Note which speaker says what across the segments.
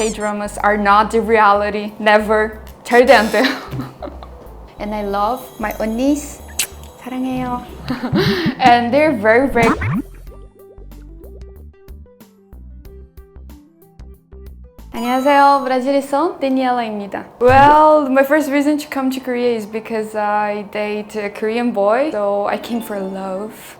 Speaker 1: K-dramas are not the reality. Never. 절대 안 돼요. And I love my 언니's. 사랑해요. And they're very 안녕하세요. 브라질에서 데니엘라입니다. Well, my first reason to come to Korea is because I date a Korean boy, so I came for love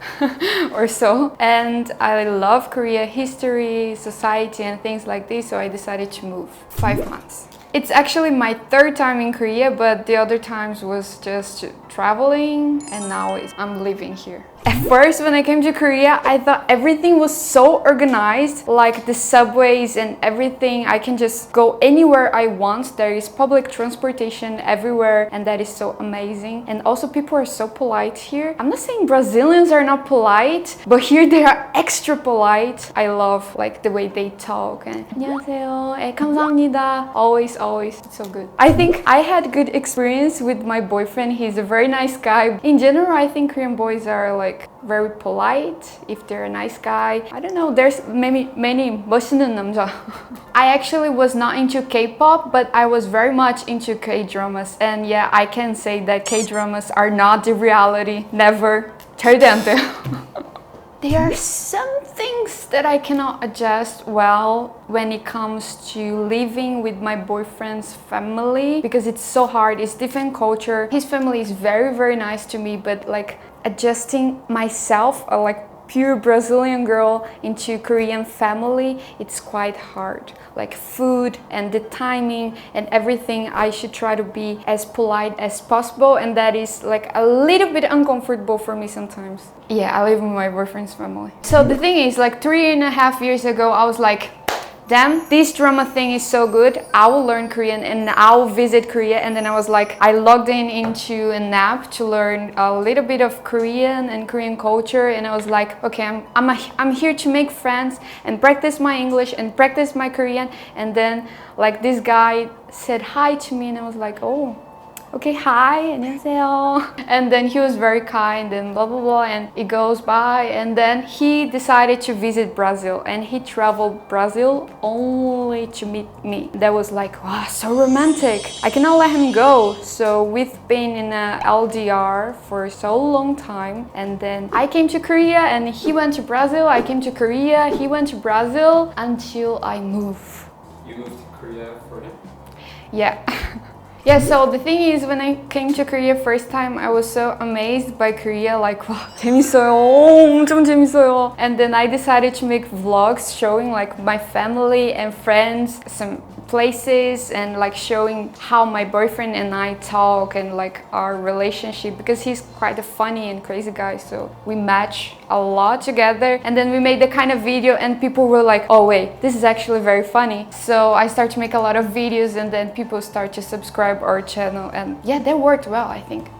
Speaker 1: or so. And I love Korea history, society, and things like this, so I decided to move. 5 months. It's actually my third time in Korea, but the other times was just traveling, and now I'm living here. At first, when I came to Korea, I thought everything was so organized, like the subways and everything. I can just go anywhere I want. There is public transportation everywhere, and that is so amazing. And also, people are so polite here. I'm not saying Brazilians are not polite, but here they are extra polite. I love like the way they talk. And 안녕하세요, 감사합니다. Always, it's so good. I think I had good experience with my boyfriend. He's a very nice guy. In general, I think Korean boys are like very polite if they're a nice guy. I don't know, there's many 멋있는 남자. I actually was not into K-pop, but I was very much into K-dramas. And yeah, I can say that K-dramas are not the reality. Never. 절대 안 돼요. There are some things that I cannot adjust well when it comes to living with my boyfriend's family, because it's so hard. It's different culture. His family is very nice to me, but like adjusting myself, like pure Brazilian girl, into Korean family, it's quite hard. Like food and the timing and everything, I should try to be as polite as possible, and that is like a little bit uncomfortable for me sometimes. Yeah, I live with my boyfriend's family. So the thing is, like 3.5 years ago, I was like, damn, this drama thing is so good. I will learn Korean and I'll visit Korea. And then I was like, I logged into an app to learn a little bit of Korean and Korean culture. And I was like, okay, I'm here to make friends and practice my English and practice my Korean. And then like this guy said hi to me, and I was like, oh, okay, hi, 안녕하세요. And then he was very kind and blah blah blah, and it goes by, and then he decided to visit Brazil, and he traveled Brazil only to meet me. That was like, wow, so romantic. I cannot let him go. So we've been in a LDR for so long time, and then I came to Korea and he went to Brazil. I came to Korea, he went to Brazil until I moved.
Speaker 2: You moved to Korea for him?
Speaker 1: Yeah. Yeah, so the thing is, when I came to Korea first time, I was so amazed by Korea, like, wow, 재밌어요, 엄청 재밌어요. And then I decided to make vlogs showing like my family and friends, some places, and like showing how my boyfriend and I talk and like our relationship, because he's quite a funny and crazy guy, so we match a lot together. And then we made the kind of video and people were like, oh wait, this is actually very funny. So I started to make a lot of videos, and then people start to subscribe our channel, and yeah, that worked well, I think.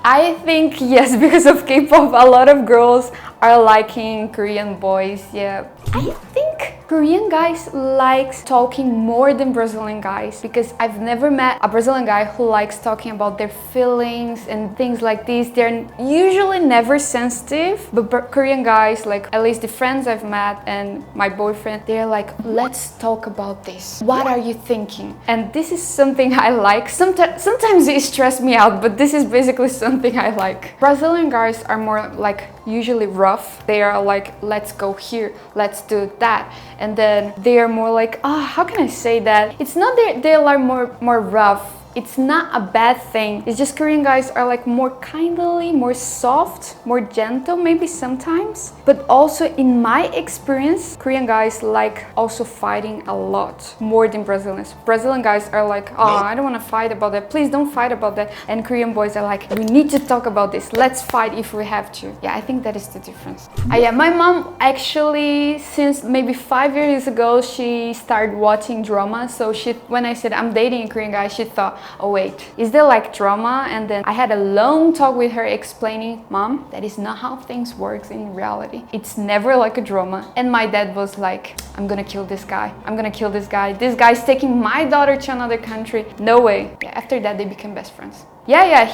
Speaker 1: I think yes, because of K-pop, a lot of girls are liking Korean boys. Yeah, I think Korean guys likes talking more than Brazilian guys, because I've never met a Brazilian guy who likes talking about their feelings and things like this. They're usually never sensitive, but Korean guys, like at least the friends I've met and my boyfriend, they're like, let's talk about this. What are you thinking? And this is something I like. Sometimes it stresses me out, but this is basically something I like. Brazilian guys are more like usually rough. They are like, let's go here, let's do that. And then they are more like, how can I say that? It's not they are more rough. It's not a bad thing. It's just Korean guys are like more kindly, more soft, more gentle maybe sometimes. But also in my experience, Korean guys like also fighting a lot more than Brazilians. Brazilian guys are like, I don't want to fight about that. Please don't fight about that. And Korean boys are like, we need to talk about this. Let's fight if we have to. Yeah, I think that is the difference. Yeah, my mom actually, since maybe 5 years ago, she started watching drama. So when I said I'm dating a Korean guy, she thought, oh wait, is there like drama? And then I had a long talk with her explaining, Mom, that is not how things work in reality. It's never like a drama. And my dad was like, I'm gonna kill this guy. I'm gonna kill this guy. This guy's taking my daughter to another country. No way. Yeah, after that, they became best friends. Yeah,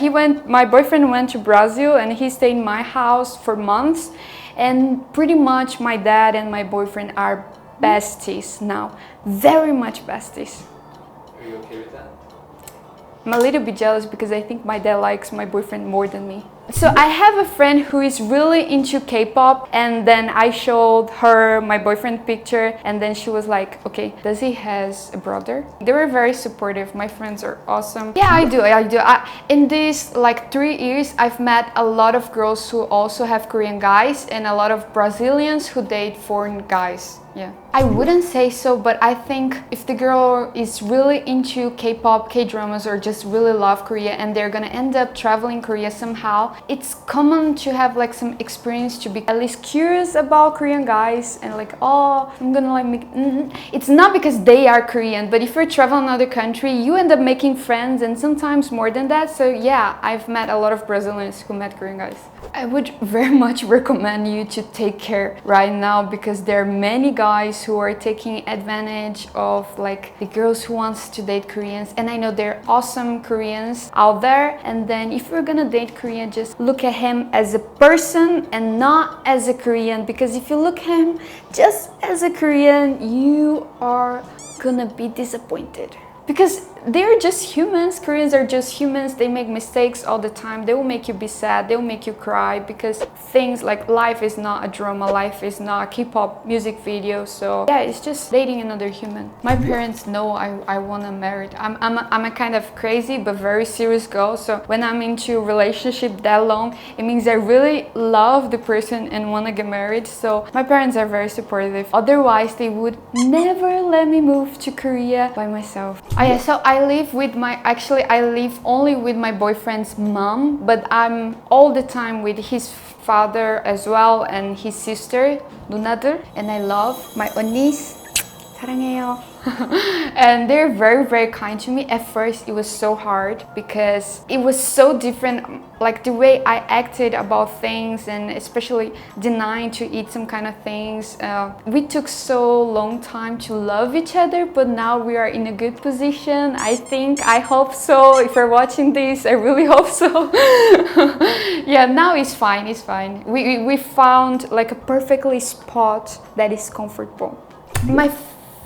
Speaker 1: my boyfriend went to Brazil and he stayed in my house for months. And pretty much my dad and my boyfriend are besties now. Very much besties.
Speaker 2: Are you okay with that?
Speaker 1: I'm a little bit jealous because I think my dad likes my boyfriend more than me. So I have a friend who is really into K-pop, and then I showed her my boyfriend picture, and then she was like, okay, does he has a brother? They were very supportive. My friends are awesome. Yeah, I do. In these like 3 years, I've met a lot of girls who also have Korean guys and a lot of Brazilians who date foreign guys. Yeah. I wouldn't say so, but I think if the girl is really into K-pop, K-dramas, or just really love Korea and they're gonna end up traveling Korea somehow, it's common to have like some experience to be at least curious about Korean guys and like, oh, I'm gonna like make... It's not because they are Korean, but if you travel another country, you end up making friends and sometimes more than that. So yeah, I've met a lot of Brazilians who met Korean guys. I would very much recommend you to take care right now because there are many guys who are taking advantage of like the girls who wants to date Koreans, and I know there are awesome Koreans out there. And then if you're gonna date Korean, just look at him as a person and not as a Korean, because if you look at him just as a Korean, you are gonna be disappointed. Because they're just humans. Koreans are just humans. They make mistakes all the time. They will make you be sad. They will make you cry because things like life is not a drama. Life is not a K-pop music video. So yeah, it's just dating another human. My parents know I want to marry. I'm a kind of crazy but very serious girl. So when I'm into a relationship that long, it means I really love the person and want to get married. So my parents are very supportive. Otherwise, they would never let me move to Korea by myself. Oh yeah, so I live only with my boyfriend's mom, but I'm all the time with his father as well and his sister, 누나들, and I love my 언니's. 사랑해요. And they're very, very kind to me. At first, it was so hard because it was so different, like the way I acted about things and especially denying to eat some kind of things. We took so long time to love each other, but now we are in a good position. I hope so. If you're watching this, I really hope so. Yeah, now it's fine, it's fine. We found like a perfectly spot that is comfortable. My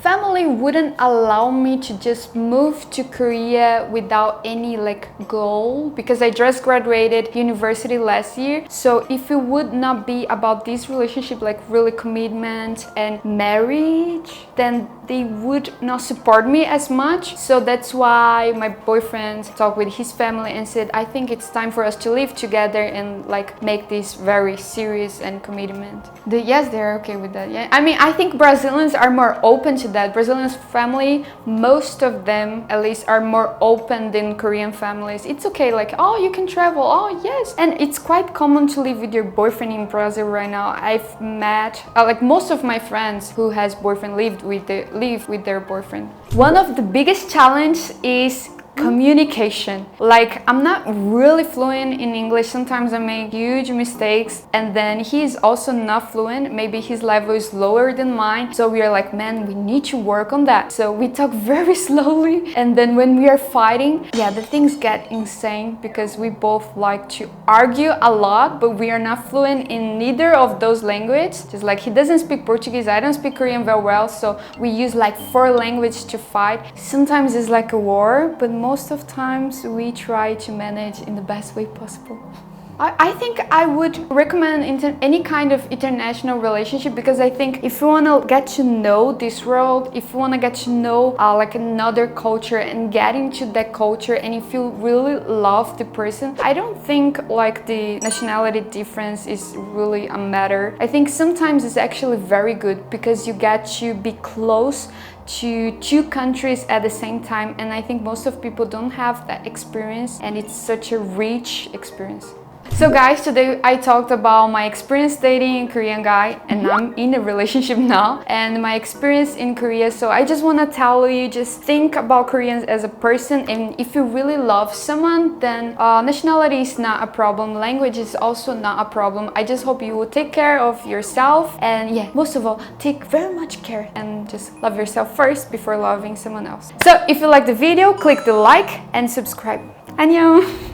Speaker 1: family wouldn't allow me to just move to Korea without any like goal because I just graduated university last year. So if it would not be about this relationship, like really commitment and marriage, then they would not support me as much. So that's why my boyfriend talked with his family and said, I think it's time for us to live together and like make this very serious and commitment. Yes, they're okay with that. Yeah, I mean, I think Brazilians are more open to that. Brazilians family, most of them at least, are more open than Korean families. It's okay, like, oh, you can travel, oh yes. And it's quite common to live with your boyfriend in Brazil right now. I've met like most of my friends who has boyfriend live with their boyfriend. One of the biggest challenges is communication. Like, I'm not really fluent in English. Sometimes I make huge mistakes, and then he's also not fluent. Maybe his level is lower than mine. So we are like, man, we need to work on that. So we talk very slowly, and then when we are fighting, yeah, the things get insane because we both like to argue a lot, but we are not fluent in neither of those languages. Just like he doesn't speak Portuguese, I don't speak Korean very well, so we use like 4 languages to fight. Sometimes it's like a war, but most of times we try to manage in the best way possible. I think I would recommend any kind of international relationship because I think if you want to get to know this world, if you want to get to know like another culture and get into that culture, and if you really love the person, I don't think like the nationality difference is really a matter. I think sometimes it's actually very good because you get to be close to 2 countries at the same time, and I think most of people don't have that experience, and it's such a rich experience. So guys, today I talked about my experience dating a Korean guy, and I'm in a relationship now, and my experience in Korea. So I just want to tell you, just think about Koreans as a person, and if you really love someone, then nationality is not a problem, language is also not a problem. I just hope you will take care of yourself, and yeah, most of all, take very much care and just love yourself first before loving someone else. So if you like the video, click the like and subscribe. 안녕!